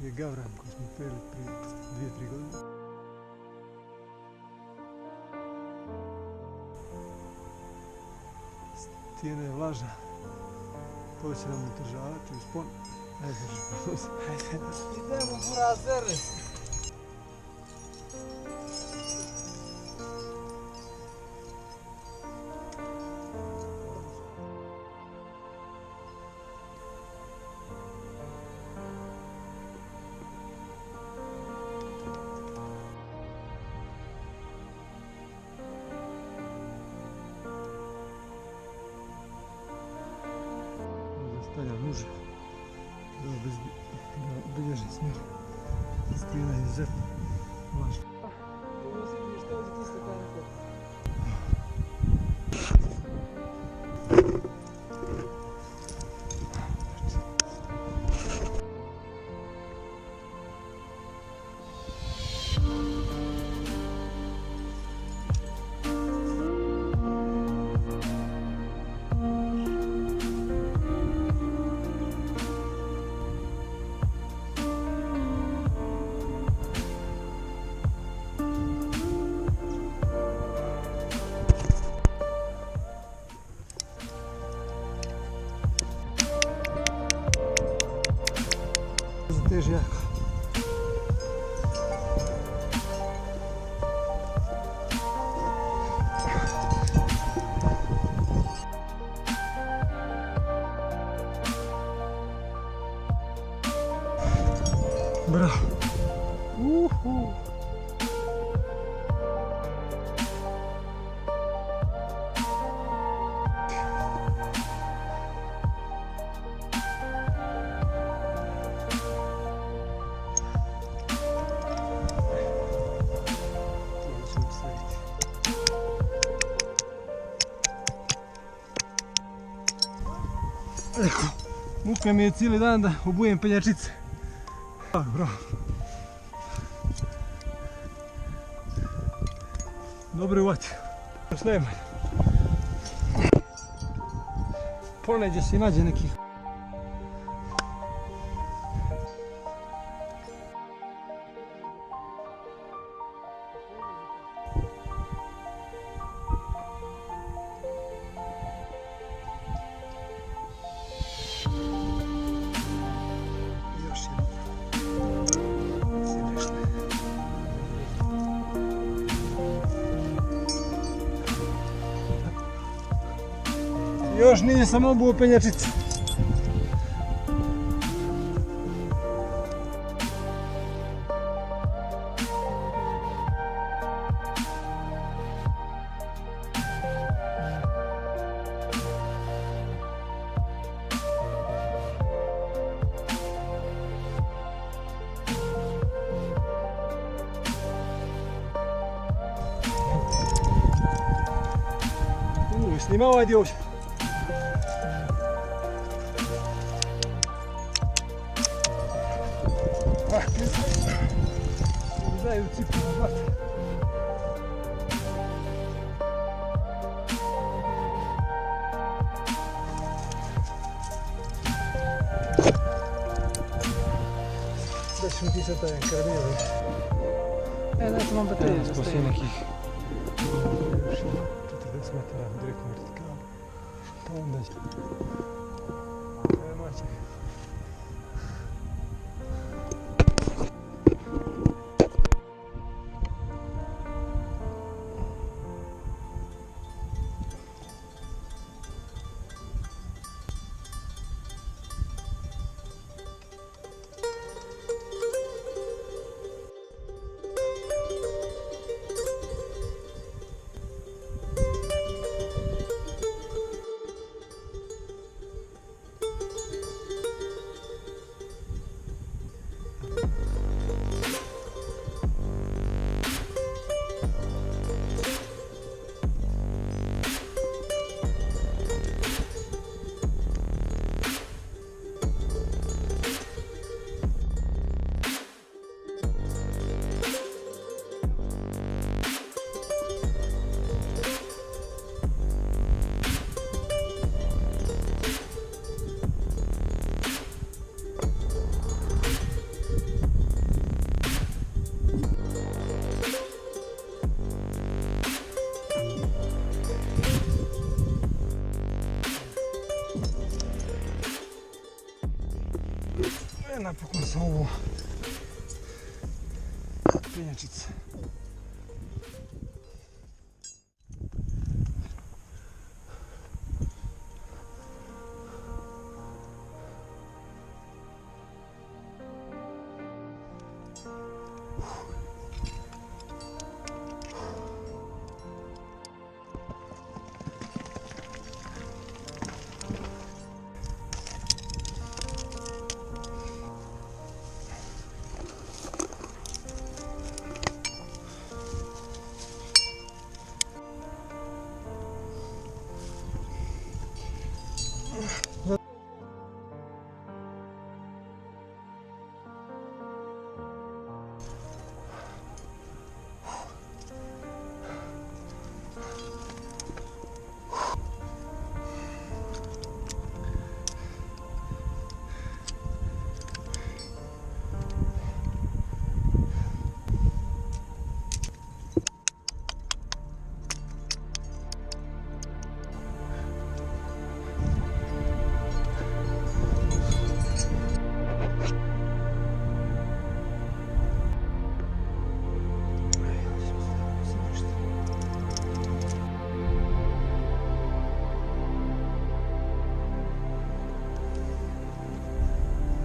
je gavran koji smo peli prije 2-3 godine. Stijena je vlažna, to će nam održavati uspon. Idemo burazere! Stavlja muže da obilježi smjer. Stijena je izuzetno vlažna. Ovo se vidi što ovdje ti stekanko. Teži jako. Bravo. Eko, muka mi je cijeli dan da obujem penjačice. Bravo. Dobro je uvatio. Još najmanje. Pronađe se i nađe neki. Još nije sam obuo penjačice. Snima ovaj dio ovdje. Daju cipu na vat. Da ćemo ti sad taj karabinjel. Dajte vam bateriju da Poslije stavimo. nekih 40 metara direktno vertikala. Pa onda će... Mačak. napokon sam ovo penjačice.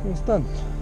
Konstantno.